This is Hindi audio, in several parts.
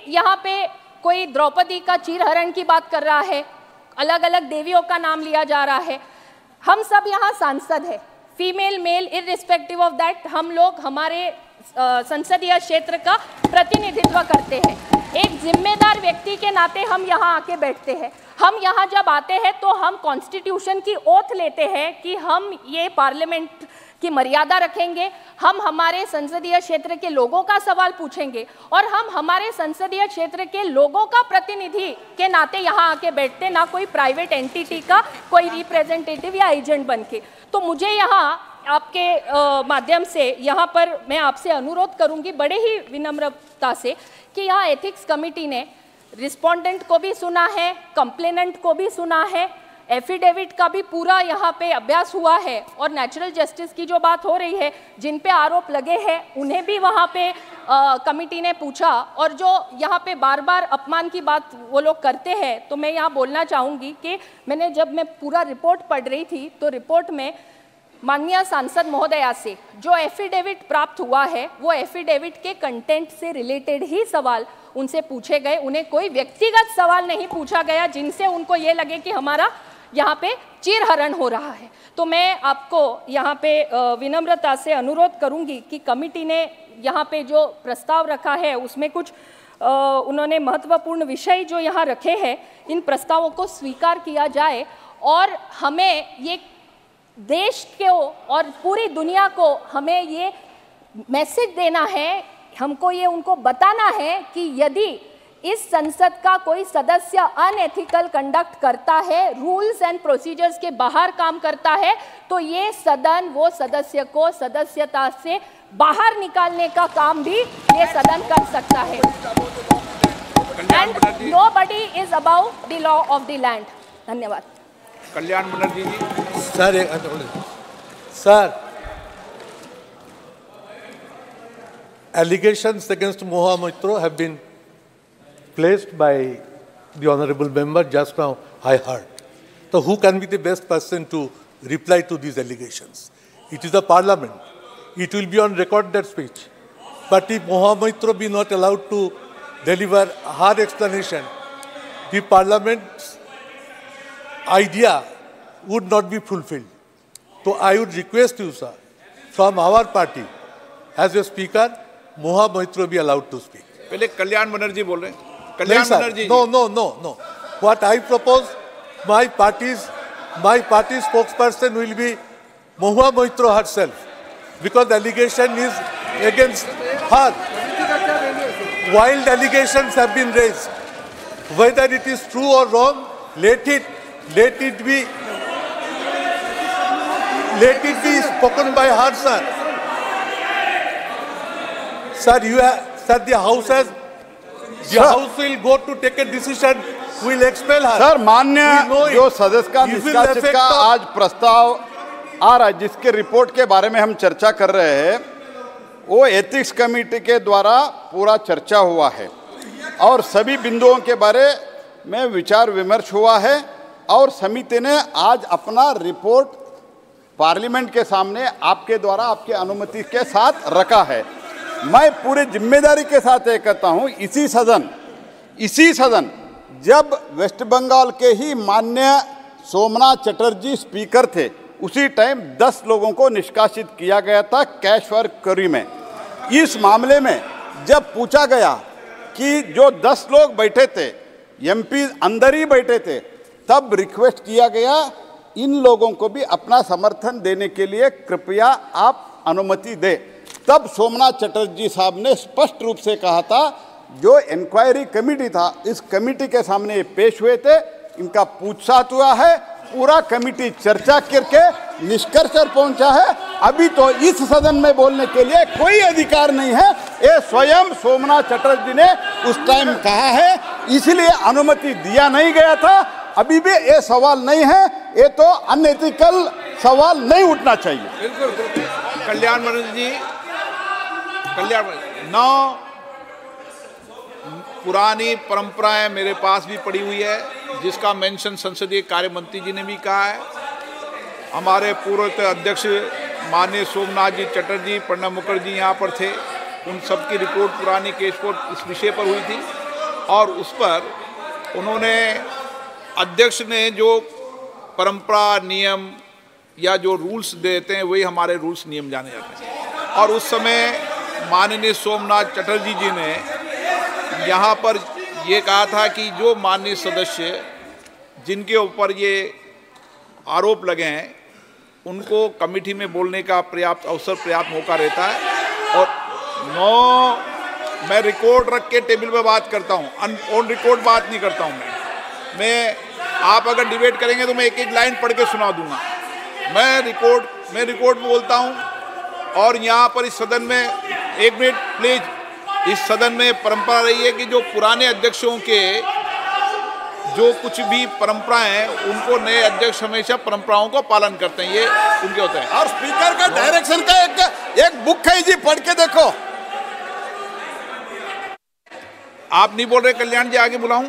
यहाँ पे कोई द्रौपदी का चीरहरण की बात कर रहा है, अलग अलग देवियों का नाम लिया जा रहा है। हम सब यहाँ सांसद हैं, female male irrespective of that, हम लोग हमारे संसदीय क्षेत्र का प्रतिनिधित्व करते हैं। एक जिम्मेदार व्यक्ति के नाते हम यहाँ आके बैठते हैं। हम यहाँ जब आते हैं तो हम कॉन्स्टिट्यूशन की ओथ लेते हैं कि हम ये पार्लियामेंट की मर्यादा रखेंगे, हम हमारे संसदीय क्षेत्र के लोगों का सवाल पूछेंगे और हम हमारे संसदीय क्षेत्र के लोगों का प्रतिनिधि के नाते यहाँ आके बैठते, ना कोई प्राइवेट एंटिटी का कोई रिप्रेजेंटेटिव या एजेंट बन के। तो मुझे यहाँ आपके माध्यम से यहाँ पर मैं आपसे अनुरोध करूँगी बड़े ही विनम्रता से कि यहाँ एथिक्स कमेटी ने रिस्पोंडेंट को भी सुना है, कंप्लेनेंट को भी सुना है, एफिडेविट का भी पूरा यहाँ पे अभ्यास हुआ है और नेचुरल जस्टिस की जो बात हो रही है, जिन पे आरोप लगे हैं उन्हें भी वहाँ पे कमिटी ने पूछा। और जो यहाँ पे बार बार अपमान की बात वो लोग करते हैं, तो मैं यहाँ बोलना चाहूँगी कि जब मैं पूरा रिपोर्ट पढ़ रही थी तो रिपोर्ट में माननीय सांसद महोदया से जो एफिडेविट प्राप्त हुआ है, वो एफिडेविट के कंटेंट से रिलेटेड ही सवाल उनसे पूछे गए। उन्हें कोई व्यक्तिगत सवाल नहीं पूछा गया जिनसे उनको ये लगे कि हमारा यहाँ पे चीरहरण हो रहा है। तो मैं आपको यहाँ पे विनम्रता से अनुरोध करूँगी कि कमिटी ने यहाँ पे जो प्रस्ताव रखा है उसमें कुछ उन्होंने महत्वपूर्ण विषय जो यहाँ रखे हैं, इन प्रस्तावों को स्वीकार किया जाए और हमें ये देश को और पूरी दुनिया को हमें ये मैसेज देना है, हमको ये उनको बताना है कि यदि इस संसद का कोई सदस्य अनएथिकल कंडक्ट करता है, रूल्स एंड प्रोसीजर्स के बाहर काम करता है, तो ये सदन वो सदस्य को सदस्यता से बाहर निकालने का काम भी ये सदन कर सकता है। And nobody is about the law of the land. धन्यवाद। कल्याण बनर्जी जी। Sir, allegations against Moha Moitra have been placed by the honorable member just now, I heard. So who can be the best person to reply to these allegations? It is the parliament. It will be on record, that speech. But if Moha Moitra be not allowed to deliver her explanation, the parliament's idea would not be fulfilled. So I would request you, sir, from our party, as a speaker, Moha Moitra be allowed to speak. पहले कल्याण बनर्जी बोल रहे हैं। Kalyan Banerjee. No. What I propose, my party's spokesperson will be Moha Moitra herself, because the allegation is against her. Wild allegations have been raised. Whether it is true or wrong, let it be spoken by her, sir. Sir, the House will go to take a decision. Will expel her. Sir, मान्य जो सदस्य का निष्कासित का आज प्रस्ताव आ रहा है, जिसके रिपोर्ट के बारे में हम चर्चा कर रहे हैं, वो एथिक्स कमेटी के द्वारा पूरा चर्चा हुआ है और सभी बिंदुओं के बारे में विचार विमर्श हुआ है और समिति ने आज अपना रिपोर्ट पार्लियामेंट के सामने आपके द्वारा आपकी अनुमति के साथ रखा है। मैं पूरी जिम्मेदारी के साथ ये कहता हूँ, इसी सदन जब वेस्ट बंगाल के ही माननीय सोमनाथ चटर्जी स्पीकर थे, उसी टाइम 10 लोगों को निष्कासित किया गया था कैश फॉर क्वेरी में। इस मामले में जब पूछा गया कि जो 10 लोग बैठे थे, एमपी अंदर ही बैठे थे, तब रिक्वेस्ट किया गया इन लोगों को भी अपना समर्थन देने के लिए कृपया आप अनुमति दें। तब सोमनाथ चटर्जी साहब ने स्पष्ट रूप से कहा था, जो इंक्वायरी कमेटी था, इस कमेटी के सामने पेश हुए थे, इनका पूछताछ हुआ है, पूरा कमेटी चर्चा करके निष्कर्ष पर पहुंचा है। अभी तो इस सदन में बोलने के लिए कोई अधिकार नहीं है, ये स्वयं सोमनाथ चटर्जी ने उस टाइम कहा है, इसलिए अनुमति दिया नहीं गया था। अभी भी ये सवाल नहीं है, ये तो अनएथिकल सवाल नहीं उठना चाहिए। बिल्कुल। कल्याण बनर्जी जी, नौ पुरानी परंपराएं मेरे पास भी पड़ी हुई है, जिसका मेंशन संसदीय कार्य मंत्री जी ने भी कहा है। हमारे पूर्व अध्यक्ष माननीय सोमनाथ जी चटर्जी, प्रणब मुखर्जी यहाँ पर थे, उन सब की रिपोर्ट पुरानी केस को इस विषय पर हुई थी और उस पर उन्होंने अध्यक्ष ने जो परंपरा नियम या जो रूल्स देते हैं वही हमारे रूल्स नियम जाने जाते हैं। और उस समय माननीय सोमनाथ चटर्जी जी ने यहाँ पर ये कहा था कि जो माननीय सदस्य जिनके ऊपर ये आरोप लगे हैं उनको कमेटी में बोलने का पर्याप्त अवसर, पर्याप्त मौका रहता है। और मैं रिकॉर्ड रख के टेबल पे बात करता हूँ, ऑन रिकॉर्ड बात नहीं करता हूँ। मैं आप अगर डिबेट करेंगे तो मैं एक एक लाइन पढ़ के सुना दूंगा। मैं रिकॉर्ड बोलता हूँ। और यहाँ पर इस सदन में, एक मिनट प्लीज, इस सदन में परंपरा रही है कि जो पुराने अध्यक्षों के जो कुछ भी परंपराएं हैं उनको नए अध्यक्ष हमेशा परंपराओं को पालन करते हैं, ये उनके होते हैं। और स्पीकर का डायरेक्शन का एक बुक है जी, पढ़ के देखो। आप नहीं बोल रहे कल्याण जी, आगे बुलाऊं?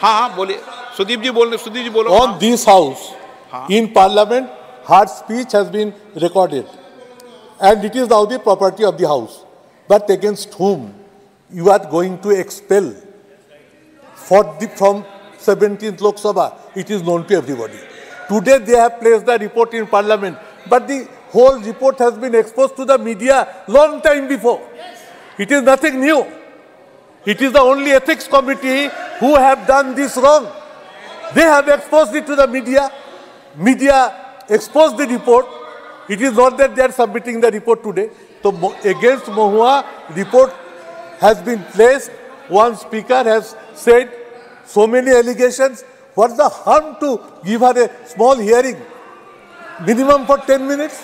हाँ बोलिए। सुदीप जी बोलो। On this house, in Parliament, her speech has been recorded, and it is now the property of the house. But against whom you are going to expel from 17th Lok Sabha, it is known to everybody. Today they have placed the report in Parliament, but the whole report has been exposed to the media long time before. It is nothing new. It is the only ethics committee who have done this wrong. They have exposed it to the media. Media exposed the report. It is not that they are submitting the report today. So against Mahua, report has been placed. One speaker has said so many allegations. What's the harm to give her a small hearing? Minimum for 10 minutes.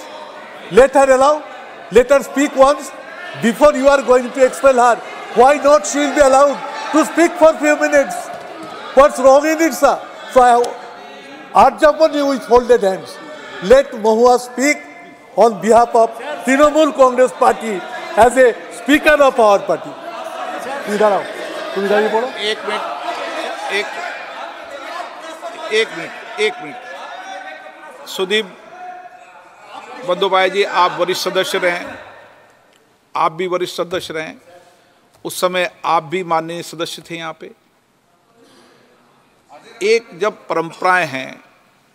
Let her speak once before you are going to expel her. Why not she will be allowed to speak for a few minutes? What's wrong in it, sir? So I urge upon you with folded hands. Let Mahua speak on behalf of Trinamool Congress Party as a speaker of our party. तुम इधर ही बोलो। एक मिनट। सुदीप बंदोपाध्याय जी, आप वरिष्ठ सदस्य रहे, आप भी वरिष्ठ सदस्य रहे, उस समय आप भी माननीय सदस्य थे यहाँ पे। एक जब परंपराएं हैं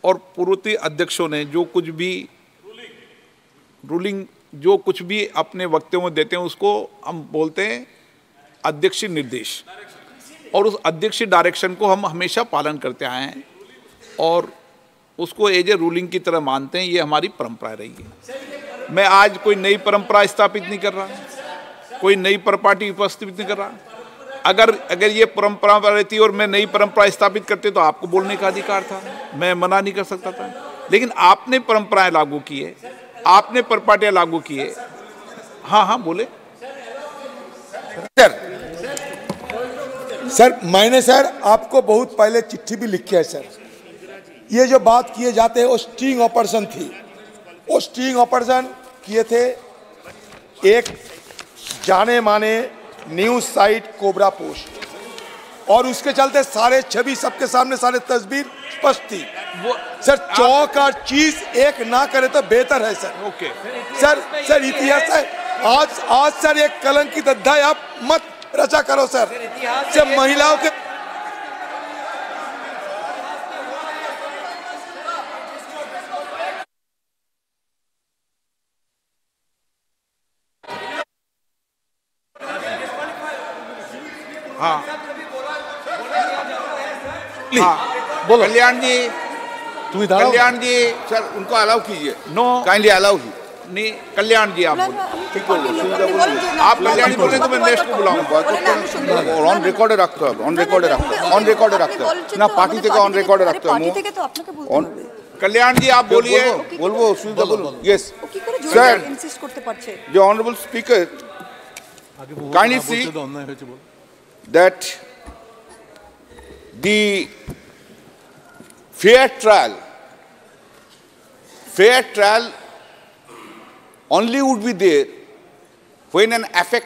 और पूर्ववर्ती अध्यक्षों ने जो कुछ भी रूलिंग जो कुछ भी अपने वक्तव्यों में देते हैं उसको हम बोलते हैं अध्यक्षीय निर्देश, और उस अध्यक्षीय डायरेक्शन को हम हमेशा पालन करते आए हैं और उसको एज ए रूलिंग की तरह मानते हैं। ये हमारी परंपरा रही है। मैं आज कोई नई परंपरा स्थापित नहीं कर रहा, कोई नई परपाटी उपस्थित नहीं कर रहा। अगर ये परंपरा रहती और मैं नई परंपरा स्थापित करते तो आपको बोलने का अधिकार था, मैं मना नहीं कर सकता था। लेकिन आपने परंपराएं लागू किए, आपने परपाटियां लागू किए। हाँ बोले सर। मैंने सर आपको बहुत पहले चिट्ठी भी लिखी है सर। ये जो बात किए जाते हैं वो स्टिंग ऑपरेशन थी। वो स्टिंग ऑपरेशन किए थे एक जाने माने न्यूज साइट कोबरा पोस्ट, और उसके चलते सारे छवि सबके सामने, सारे तस्वीर स्पष्ट थी। सर चौक और चीज एक ना करे तो बेहतर है सर। ओके सर इतिहास है। आज सर एक कलंकित अध्याय आप मत रचा करो सर। जब महिलाओं के बोलो कल्याण जी, सर उनको अलाउ कीजिए। नो काइंडली अलाउ नहीं, कल्याण जी आप बोलो। आप कल्याण जी बोले तो मैं नेक्स्ट को बुलाऊंगा। ऑन रिकॉर्ड रखते हो, ऑन रिकॉर्ड रखते हो ना, पार्टी থেকে অন রেকর্ডে রাখতে হবে। পার্টি থেকে তো আপনাকে বলতে হবে। कल्याण जी आप बोलिए। बोलबो सुविधा बोलो। यस सर, ইনসিস্ট করতে পারছে। the honorable speaker kindly see that the fair trial only would be there when an affected